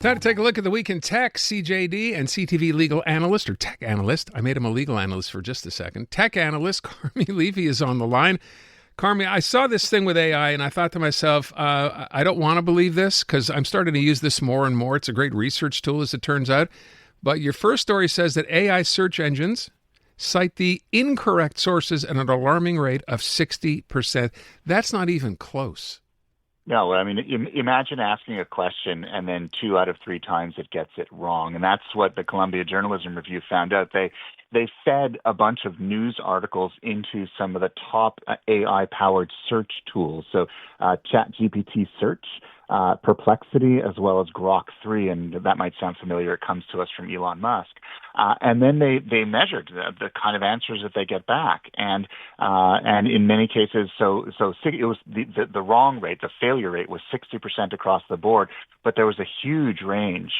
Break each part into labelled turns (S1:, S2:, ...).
S1: Time to take a look at the week in tech. CJD and CTV legal analyst, or tech analyst. I made him a legal analyst for just a second. Tech analyst Carmi Levy is on the line. Carmi, I saw this thing with AI and I thought to myself, I don't want to believe this because I'm starting to use this more and more. It's a great research tool, as it turns out. But your first story says that AI search engines cite the incorrect sources at an alarming rate of 60%. That's not even close.
S2: No, I mean, imagine asking a question and then 2 out of 3 times it gets it wrong. And that's what the Columbia Journalism Review found out. They fed a bunch of news articles into some of the top AI-powered search tools. So ChatGPT Search, Perplexity, as well as Grok 3, and that might sound familiar. It comes to us from Elon Musk. And then they measured the kind of answers that they get back, and in many cases, so it was the wrong rate, the failure rate was 60% across the board, but there was a huge range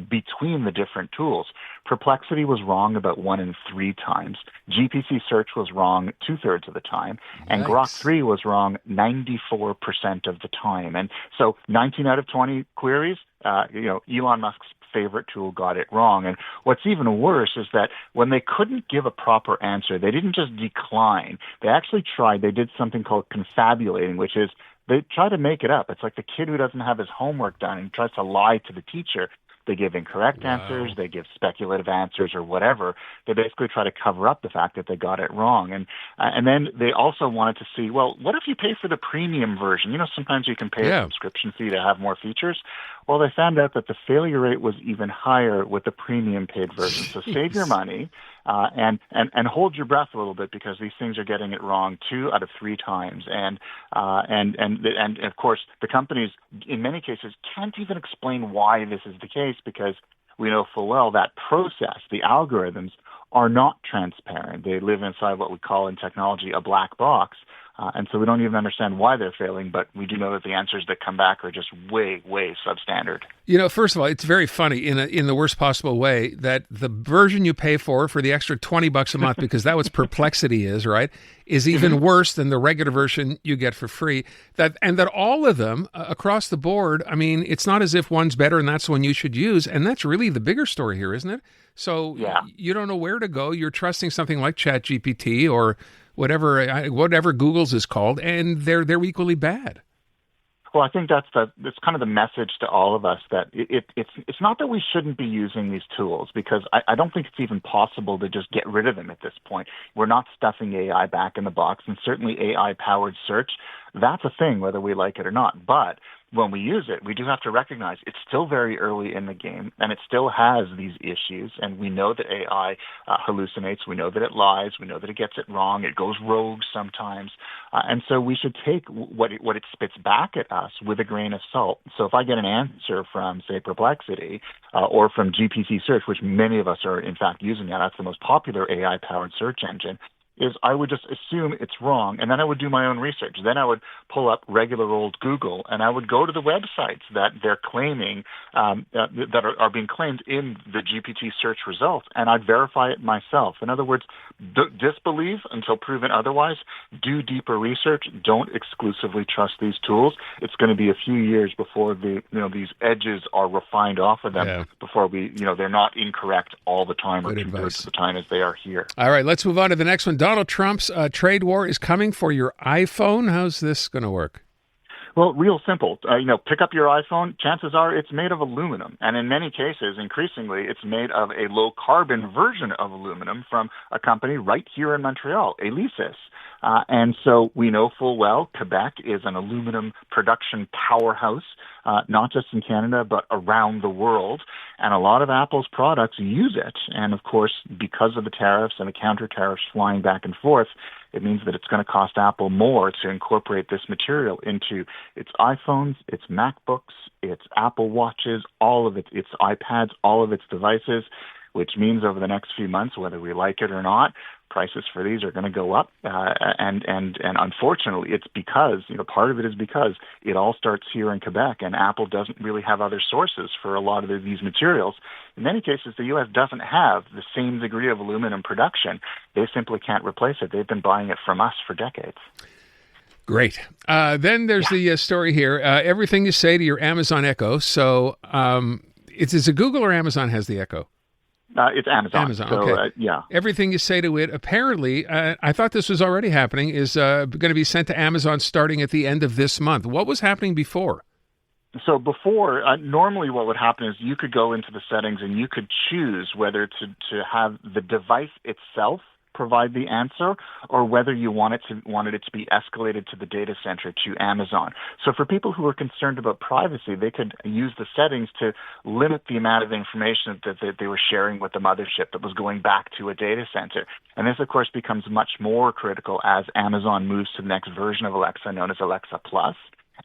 S2: between the different tools. Perplexity was wrong about 1 in 3 times. GPT Search was wrong 2/3 of the time, and Grok 3 was wrong 94% of the time. And so 19 out of 20 queries, Elon Musk's favorite tool got it wrong. And what's even worse is that when they couldn't give a proper answer, they didn't just decline. They actually tried. They did something called confabulating, which is they try to make it up. It's like the kid who doesn't have his homework done and tries to lie to the teacher. They give incorrect answers, they give speculative answers or whatever. They basically try to cover up the fact that they got it wrong. And then they also wanted to see, well, what if you pay for the premium version? You know, sometimes you can pay a subscription fee to have more features. Well, they found out that the failure rate was even higher with the premium paid version. So save your money and hold your breath a little bit because these things are getting it wrong 2 out of 3 times. And of course, the companies in many cases can't even explain why this is the case because we know full well that process, the algorithms, are not transparent. They live inside what we call in technology a black box. And so we don't even understand why they're failing, but we do know that the answers that come back are just way, way substandard.
S1: You know, first of all, it's very funny in the worst possible way that the version you pay for the extra $20 a month, because that's what Perplexity is, right, is even worse than the regular version you get for free. That all of them across the board, I mean, it's not as if one's better and that's the one you should use. And that's really the bigger story here, isn't it? So you don't know where to go. You're trusting something like ChatGPT or whatever Google's is called, and they're equally bad.
S2: Well, I think that's kind of the message to all of us that it's not that we shouldn't be using these tools because I don't think it's even possible to just get rid of them at this point. We're not stuffing AI back in the box, and certainly AI-powered search, that's a thing whether we like it or not. But when we use it, we do have to recognize it's still very early in the game, and it still has these issues. And we know that AI hallucinates. We know that it lies. We know that it gets it wrong. It goes rogue sometimes. And so we should take what it spits back at us with a grain of salt. So if I get an answer from, say, Perplexity or from GPT Search, which many of us are, in fact, using now, that's the most popular AI-powered search engine, is I would just assume it's wrong, and then I would do my own research. Then I would pull up regular old Google, and I would go to the websites that they're claiming, that are being claimed in the GPT search results, and I'd verify it myself. In other words, disbelieve until proven otherwise. Do deeper research. Don't exclusively trust these tools. It's going to be a few years before these edges are refined off of them, before they're not incorrect all the time or 2/3 of the time as they are here.
S1: All right, let's move on to the next one. Donald Trump's trade war is coming for your iPhone. How's this going to work?
S2: Well, real simple. Pick up your iPhone. Chances are it's made of aluminum. And in many cases, increasingly, it's made of a low-carbon version of aluminum from a company right here in Montreal, Elysis. And so we know full well Quebec is an aluminum production powerhouse, not just in Canada, but around the world. And a lot of Apple's products use it. And of course, because of the tariffs and the counter tariffs flying back and forth, it means that it's going to cost Apple more to incorporate this material into its iPhones, its MacBooks, its Apple Watches, all of its iPads, all of its devices, which means over the next few months, whether we like it or not, prices for these are going to go up. And unfortunately, it's because, part of it is because it all starts here in Quebec, and Apple doesn't really have other sources for a lot of these materials. In many cases, the U.S. doesn't have the same degree of aluminum production. They simply can't replace it. They've been buying it from us for decades.
S1: Great. Then there's the story here. Everything you say to your Amazon Echo. So Is it Google or Amazon has the Echo?
S2: It's Amazon.
S1: Amazon,
S2: so,
S1: okay.
S2: Yeah.
S1: Everything you say to it, apparently, I thought this was already happening, is going to be sent to Amazon starting at the end of this month. What was happening before?
S2: So before, normally what would happen is you could go into the settings and you could choose whether to have the device itself provide the answer or whether you wanted it to be escalated to the data center to Amazon. So for people who are concerned about privacy, they could use the settings to limit the amount of information that they were sharing with the mothership that was going back to a data center. And this, of course, becomes much more critical as Amazon moves to the next version of Alexa, known as Alexa Plus.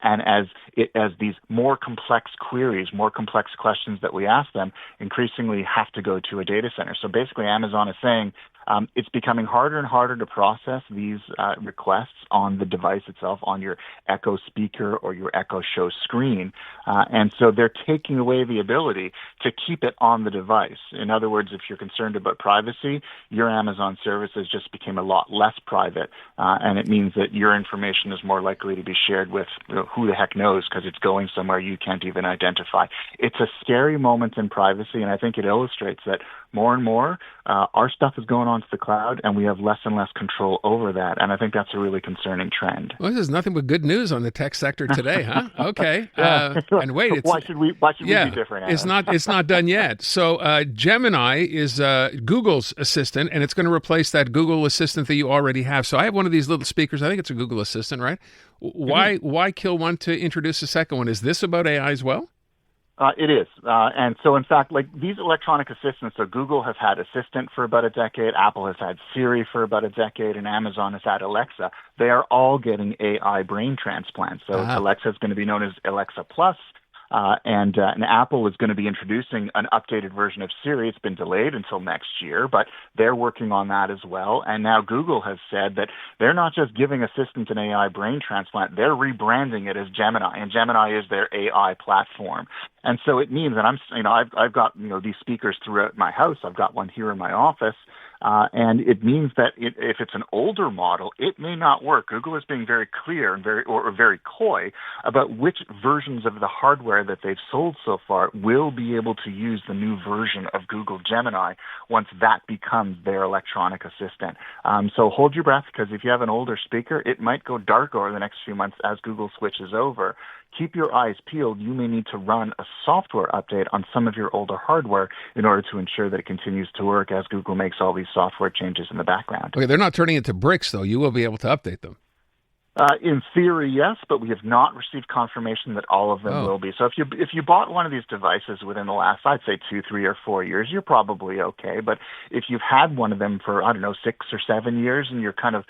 S2: And as these more complex queries, more complex questions that we ask them, increasingly have to go to a data center. So basically, Amazon is saying it's becoming harder and harder to process these requests on the device itself, on your Echo speaker or your Echo Show screen. And so they're taking away the ability to keep it on the device. In other words, if you're concerned about privacy, your Amazon services just became a lot less private. And it means that your information is more likely to be shared with who the heck knows, because it's going somewhere you can't even identify. It's a scary moment in privacy, and I think it illustrates that more and more our stuff is going onto the cloud, and we have less and less control over that. And I think that's a really concerning trend.
S1: Well, this is nothing but good news on the tech sector today, huh? Okay. And wait,
S2: why should we be different? Adam?
S1: It's not done yet. So Gemini is Google's assistant, and it's going to replace that Google Assistant that you already have. So I have one of these little speakers. I think it's a Google Assistant, right? Why kill one to introduce a second one? Is this about AI as well?
S2: It is. And so, in fact, like these electronic assistants, so Google has had Assistant for about a decade, Apple has had Siri for about a decade, and Amazon has had Alexa. They are all getting AI brain transplants. So Alexa is going to be known as Alexa Plus. And Apple is going to be introducing an updated version of Siri. It's been delayed until next year, but they're working on that as well. And now Google has said that they're not just giving Assistant an AI brain transplant, they're rebranding it as Gemini, and Gemini is their AI platform. And so it means, and I've got these speakers throughout my house. I've got one here in my office. And it means that if it's an older model, it may not work. Google is being very clear and very coy about which versions of the hardware that they've sold so far will be able to use the new version of Google Gemini once that becomes their electronic assistant. So hold your breath, because if you have an older speaker, it might go dark over the next few months as Google switches over. Keep your eyes peeled. You may need to run a software update on some of your older hardware in order to ensure that it continues to work as Google makes all these software changes in the background.
S1: Okay, they're not turning into bricks, though. You will be able to update them.
S2: In theory, yes, but we have not received confirmation that all of them will be. So if you bought one of these devices within the last, I'd say 2, 3, or 4 years, you're probably okay. But if you've had one of them for, 6 or 7 years, and you're kind of,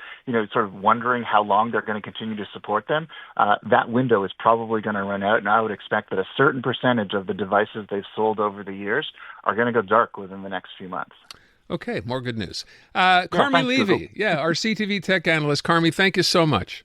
S2: sort of wondering how long they're going to continue to support them, that window is probably going to run out. And I would expect that a certain percentage of the devices they've sold over the years are going to go dark within the next few months.
S1: Okay, more good news. Carmi Levy, our CTV tech analyst. Carmi, thank you so much.